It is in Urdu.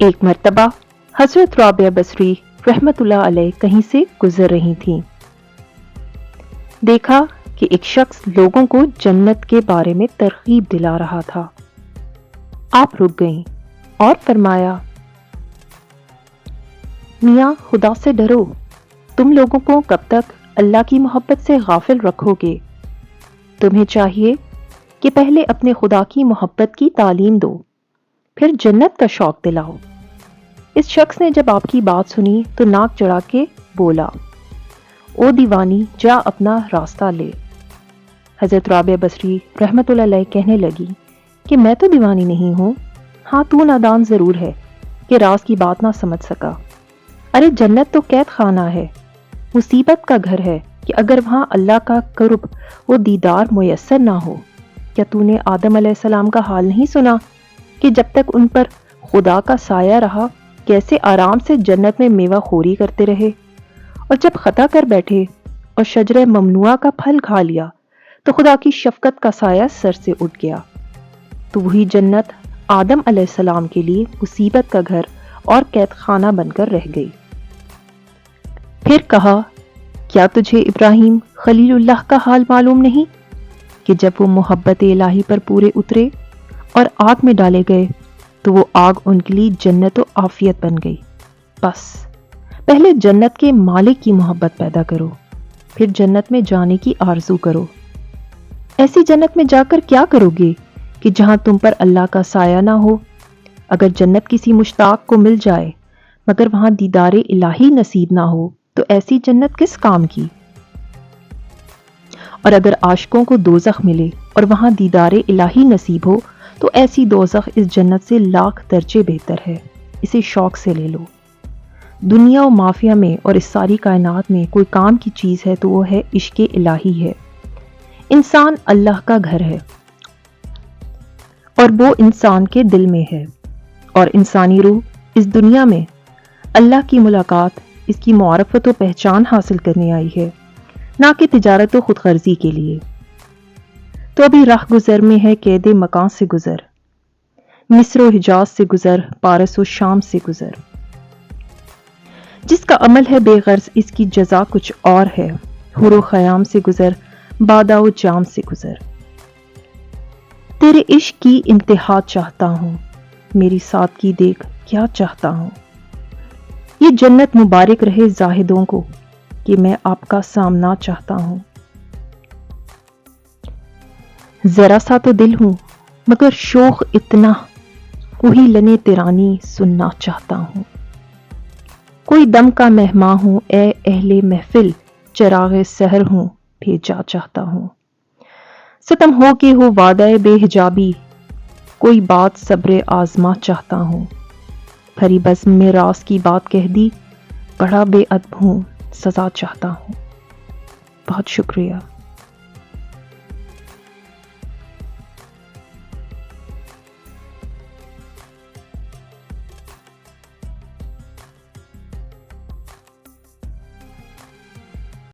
ایک مرتبہ حضرت رابعہ بصری رحمت اللہ علیہ کہیں سے گزر رہی تھیں۔ دیکھا کہ ایک شخص لوگوں کو جنت کے بارے میں ترغیب دلا رہا تھا۔ آپ رک گئیں اور فرمایا، میاں خدا سے ڈرو، تم لوگوں کو کب تک اللہ کی محبت سے غافل رکھو گے؟ تمہیں چاہیے کہ پہلے اپنے خدا کی محبت کی تعلیم دو، پھر جنت کا شوق دلاؤ۔ اس شخص نے جب آپ کی بات سنی تو ناک چڑھا کے بولا، او دیوانی، جا اپنا راستہ لے۔ حضرت رابعہ بصری رحمت اللہ علیہ کہنے لگی کہ میں تو دیوانی نہیں ہوں، ہاں تو نادان ضرور ہے کہ راز کی بات نہ سمجھ سکا۔ ارے جنت تو قید خانہ ہے، مصیبت کا گھر ہے کہ اگر وہاں اللہ کا قرب و دیدار میسر نہ ہو۔ کیا تو نے آدم علیہ السلام کا حال نہیں سنا کہ جب تک ان پر خدا کا سایہ رہا کیسے آرام سے جنت میں میوہ خوری کرتے رہے، اور جب خطا کر بیٹھے اور شجرہ ممنوعہ کا پھل کھا لیا تو خدا کی شفقت کا سایہ سر سے اٹھ گیا۔ تو وہی جنت آدم علیہ السلام کے لیے مصیبت کا گھر اور قید خانہ بن کر رہ گئی۔ پھر کہا، کیا تجھے ابراہیم خلیل اللہ کا حال معلوم نہیں کہ جب وہ محبت الہی پر پورے اترے اور آگ میں ڈالے گئے تو وہ آگ ان کے لیے جنت و عافیت بن گئی۔ بس پہلے جنت کے مالک کی محبت پیدا کرو، پھر جنت میں جانے کی آرزو کرو۔ ایسی جنت میں جا کر کیا کرو گے کہ جہاں تم پر اللہ کا سایہ نہ ہو؟ اگر جنت کسی مشتاق کو مل جائے مگر وہاں دیدار الہی نصیب نہ ہو تو ایسی جنت کس کام کی؟ اور اگر عاشقوں کو دوزخ ملے اور وہاں دیدار الہی نصیب ہو تو ایسی دوزخ اس جنت سے لاکھ درجے بہتر ہے۔ اسے شوق سے لے لو۔ دنیا و مافیا میں اور اس ساری کائنات میں کوئی کام کی چیز ہے تو وہ ہے عشق الہی ہے۔ انسان اللہ کا گھر ہے اور وہ انسان کے دل میں ہے، اور انسانی روح اس دنیا میں اللہ کی ملاقات، اس کی معرفت و پہچان حاصل کرنے آئی ہے، نہ کہ تجارت و خود غرضی کے لیے۔ تو ابھی راہ گزر میں ہے قید مکان سے گزر، مصر و حجاز سے گزر، پارس و شام سے گزر۔ جس کا عمل ہے بے غرض اس کی جزا کچھ اور ہے، حور و خیام سے گزر، بادا و جام سے گزر۔ تیرے عشق کی انتہا چاہتا ہوں، میری سادگی دیکھ کیا چاہتا ہوں۔ یہ جنت مبارک رہے زاہدوں کو کہ میں آپ کا سامنا چاہتا ہوں۔ ذرا سا تو دل ہوں مگر شوق اتنا، وہی لنے تیرانی سننا چاہتا ہوں۔ کوئی دم کا مہماں ہوں اے اہل محفل، چراغ سحر ہوں بھیجا چاہتا ہوں۔ ستم ہو کہ ہو وعدہ بے حجابی، کوئی بات صبر آزما چاہتا ہوں۔ بھری بزم میں راز کی بات کہہ دی، بڑا بے ادب ہوں سزا چاہتا ہوں۔ بہت شکریہ۔